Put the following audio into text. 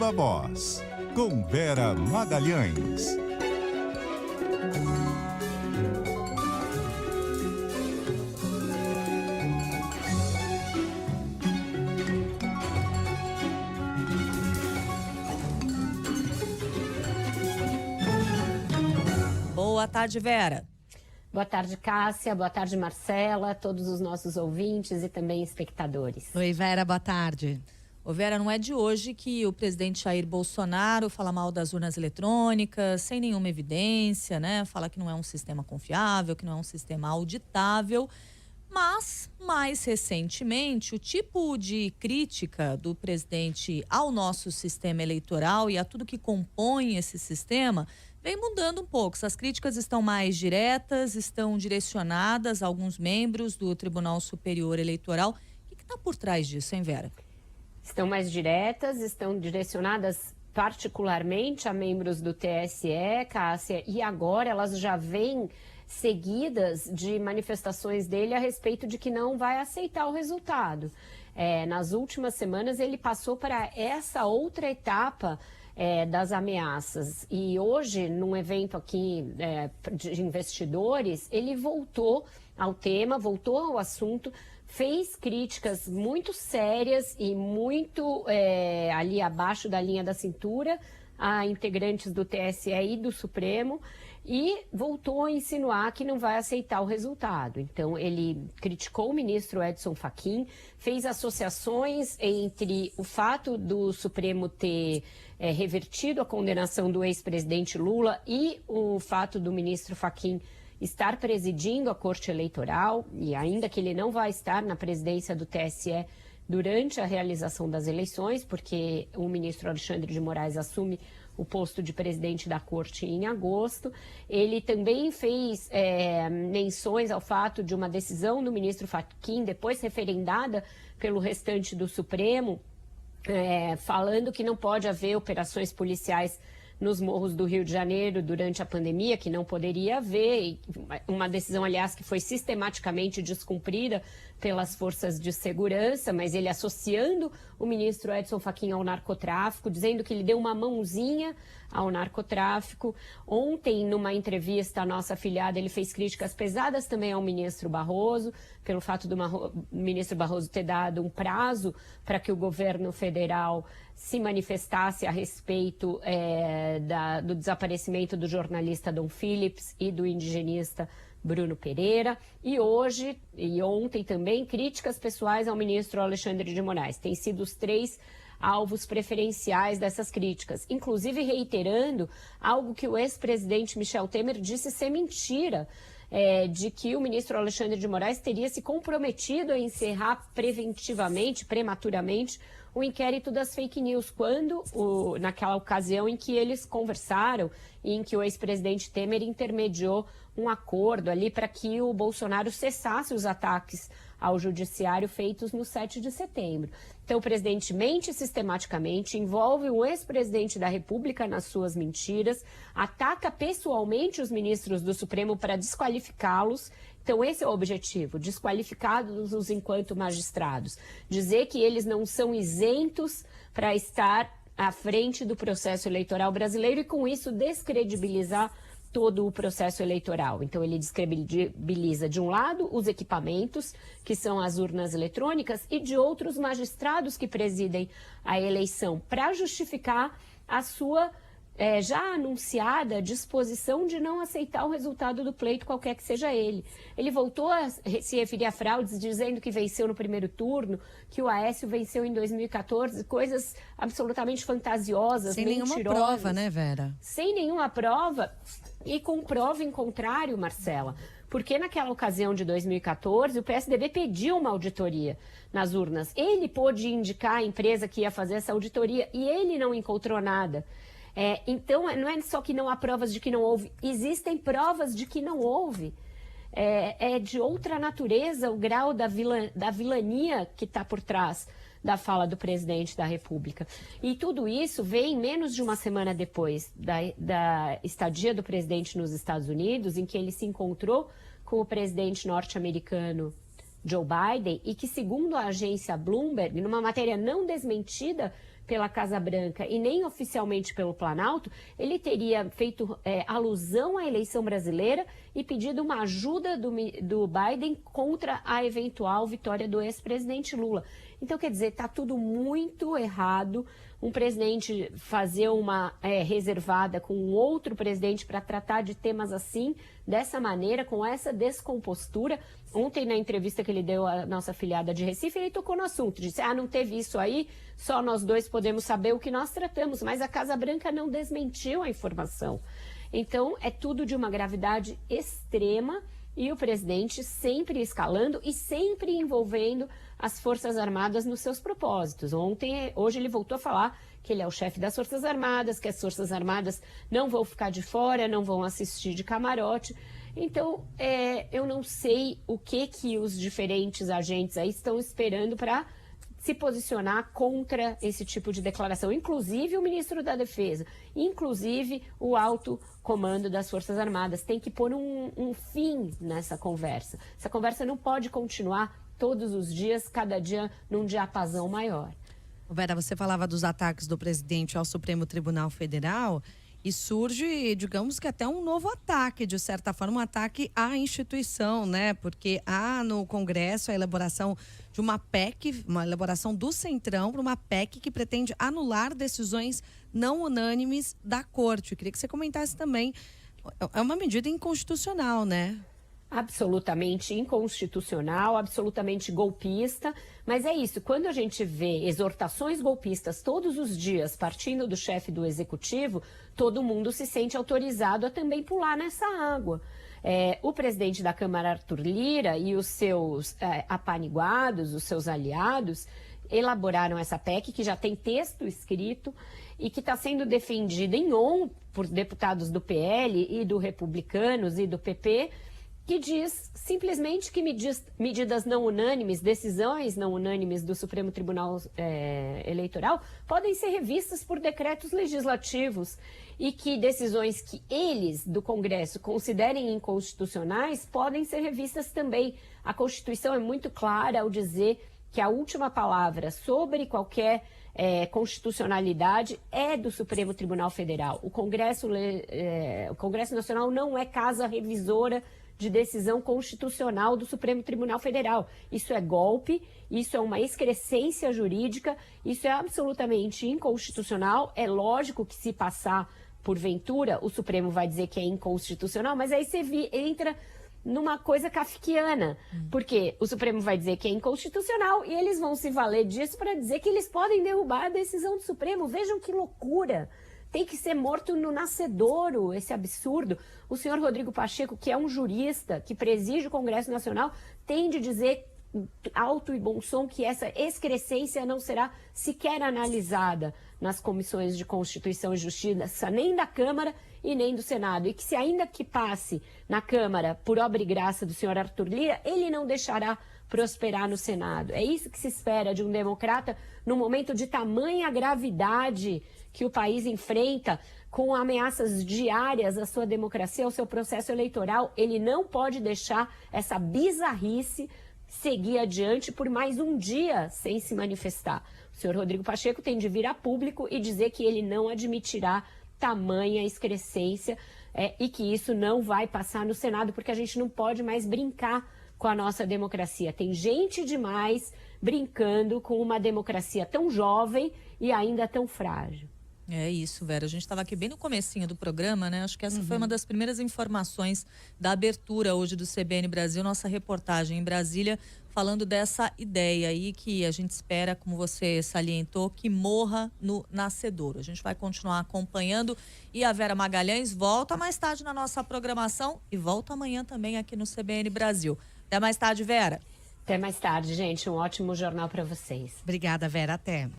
Viva Voz, com Vera Magalhães. Boa tarde, Vera. Boa tarde, Cássia. Boa tarde, Marcela, todos os nossos ouvintes e também espectadores. Oi, Vera, boa tarde. Ô, Vera, não é de hoje que o presidente Jair Bolsonaro fala mal das urnas eletrônicas, sem nenhuma evidência, né? Fala que não é um sistema confiável, que não é um sistema auditável. Mas, mais recentemente, o tipo de crítica do presidente ao nosso sistema eleitoral e a tudo que compõe esse sistema vem mudando um pouco. Essas críticas estão mais diretas, estão direcionadas a alguns membros do Tribunal Superior Eleitoral. O que está por trás disso, hein, Vera? Estão mais diretas, estão direcionadas particularmente a membros do TSE, Cássia, e agora elas já vêm seguidas de manifestações dele a respeito de que não vai aceitar o resultado. Nas últimas semanas ele passou para essa outra etapa das ameaças. E hoje, num evento aqui de investidores, ele voltou ao tema, voltou ao assunto, fez críticas muito sérias e muito ali abaixo da linha da cintura a integrantes do TSE e do Supremo e voltou a insinuar que não vai aceitar o resultado. Então, ele criticou o ministro Edson Fachin, fez associações entre o fato do Supremo ter revertido a condenação do ex-presidente Lula e o fato do ministro Fachin estar presidindo a Corte Eleitoral, e ainda que ele não vai estar na presidência do TSE durante a realização das eleições, porque o ministro Alexandre de Moraes assume o posto de presidente da Corte em agosto. Ele também fez menções ao fato de uma decisão do ministro Fachin, depois referendada pelo restante do Supremo, falando que não pode haver operações policiais nos morros do Rio de Janeiro durante a pandemia, que não poderia haver, uma decisão, aliás, que foi sistematicamente descumprida pelas forças de segurança, mas ele associando o ministro Edson Fachin ao narcotráfico, dizendo que ele deu uma mãozinha ao narcotráfico. Ontem, numa entrevista à nossa afiliada, ele fez críticas pesadas também ao ministro Barroso, pelo fato do ministro Barroso ter dado um prazo para que o governo federal se manifestasse a respeito do desaparecimento do jornalista Dom Phillips e do indigenista Bruno Pereira. E hoje, e ontem também, críticas pessoais ao ministro Alexandre de Moraes. Têm sido os três alvos preferenciais dessas críticas, inclusive reiterando algo que o ex-presidente Michel Temer disse ser mentira, de que o ministro Alexandre de Moraes teria se comprometido a encerrar preventivamente, prematuramente, o inquérito das fake news, quando, naquela ocasião em que eles conversaram e em que o ex-presidente Temer intermediou um acordo ali para que o Bolsonaro cessasse os ataques ao judiciário feitos no 7 de setembro. Então, o presidente mente sistematicamente, envolve o ex-presidente da República nas suas mentiras, ataca pessoalmente os ministros do Supremo para desqualificá-los. Então, esse é o objetivo, desqualificados enquanto magistrados. Dizer que eles não são isentos para estar à frente do processo eleitoral brasileiro e, com isso, descredibilizar todo o processo eleitoral. Então, ele descredibiliza, de um lado, os equipamentos, que são as urnas eletrônicas, e de outros magistrados que presidem a eleição, para justificar a sua já anunciada disposição de não aceitar o resultado do pleito, qualquer que seja ele. Ele voltou a se referir a fraudes, dizendo que venceu no primeiro turno, que o Aécio venceu em 2014, coisas absolutamente fantasiosas, sem mentirosas. nenhuma prova, né, Vera? Sem nenhuma prova e com prova em contrário, Marcela. Porque naquela ocasião de 2014, o PSDB pediu uma auditoria nas urnas. Ele pôde indicar a empresa que ia fazer essa auditoria e ele não encontrou nada. Então, não é só que não há provas de que não houve, existem provas de que não houve. É de outra natureza o grau da vilania que está por trás da fala do presidente da República. E tudo isso vem menos de uma semana depois da estadia do presidente nos Estados Unidos, em que ele se encontrou com o presidente norte-americano Joe Biden e que, segundo a agência Bloomberg, numa matéria não desmentida pela Casa Branca e nem oficialmente pelo Planalto, ele teria feito alusão à eleição brasileira e pedido uma ajuda do Biden contra a eventual vitória do ex-presidente Lula. Então, quer dizer, está tudo muito errado. Um presidente fazer uma reservada com um outro presidente para tratar de temas assim, dessa maneira, com essa descompostura. Ontem, na entrevista que ele deu à nossa afiliada de Recife, ele tocou no assunto. Disse, não teve isso aí, só nós dois podemos saber o que nós tratamos. Mas a Casa Branca não desmentiu a informação. Então, é tudo de uma gravidade extrema. E o presidente sempre escalando e sempre envolvendo as Forças Armadas nos seus propósitos. Hoje ele voltou a falar que ele é o chefe das Forças Armadas, que as Forças Armadas não vão ficar de fora, não vão assistir de camarote. Então, eu não sei o que os diferentes agentes aí estão esperando para se posicionar contra esse tipo de declaração, inclusive o ministro da Defesa, inclusive o alto comando das Forças Armadas. Tem que pôr um fim nessa conversa. Essa conversa não pode continuar todos os dias, cada dia num diapasão maior. Vera, você falava dos ataques do presidente ao Supremo Tribunal Federal e surge, digamos que até um novo ataque, de certa forma, um ataque à instituição, né? Porque há no Congresso a elaboração de uma PEC, uma elaboração do Centrão para uma PEC que pretende anular decisões não unânimes da Corte. Eu queria que você comentasse também. É uma medida inconstitucional, né? Absolutamente inconstitucional, absolutamente golpista, mas é isso, quando a gente vê exortações golpistas todos os dias partindo do chefe do executivo, todo mundo se sente autorizado a também pular nessa água. O presidente da Câmara, Arthur Lira, e os seus apaniguados, os seus aliados, elaboraram essa PEC que já tem texto escrito e que está sendo defendida em on por deputados do PL e do Republicanos e do PP, que diz simplesmente que medidas não unânimes, decisões não unânimes do Supremo Tribunal Eleitoral podem ser revistas por decretos legislativos e que decisões que eles, do Congresso, considerem inconstitucionais podem ser revistas também. A Constituição é muito clara ao dizer que a última palavra sobre qualquer constitucionalidade é do Supremo Tribunal Federal. O Congresso Nacional não é casa revisora de decisão constitucional do Supremo Tribunal Federal. Isso é golpe, isso é uma excrescência jurídica, isso é absolutamente inconstitucional. É lógico que se passar porventura, o Supremo vai dizer que é inconstitucional, mas aí você entra numa coisa kafkiana, porque o Supremo vai dizer que é inconstitucional e eles vão se valer disso para dizer que eles podem derrubar a decisão do Supremo. Vejam que loucura! Tem que ser morto no nascedouro, esse absurdo. O senhor Rodrigo Pacheco, que é um jurista, que preside o Congresso Nacional, tem de dizer alto e bom som que essa excrescência não será sequer analisada nas comissões de Constituição e Justiça, nem da Câmara e nem do Senado. E que se ainda que passe na Câmara por obra e graça do senhor Arthur Lira, ele não deixará prosperar no Senado. É isso que se espera de um democrata num momento de tamanha gravidade que o país enfrenta, com ameaças diárias à sua democracia, ao seu processo eleitoral. Ele não pode deixar essa bizarrice seguir adiante por mais um dia sem se manifestar. O senhor Rodrigo Pacheco tem de vir a público e dizer que ele não admitirá tamanha excrescência e que isso não vai passar no Senado, porque a gente não pode mais brincar com a nossa democracia. Tem gente demais brincando com uma democracia tão jovem e ainda tão frágil. É isso, Vera. A gente estava aqui bem no comecinho do programa, né? Acho que essa foi uma das primeiras informações da abertura hoje do CBN Brasil, nossa reportagem em Brasília, falando dessa ideia aí que a gente espera, como você salientou, que morra no nascedouro. A gente vai continuar acompanhando e a Vera Magalhães volta mais tarde na nossa programação e volta amanhã também aqui no CBN Brasil. Até mais tarde, Vera. Até mais tarde, gente. Um ótimo jornal para vocês. Obrigada, Vera. Até.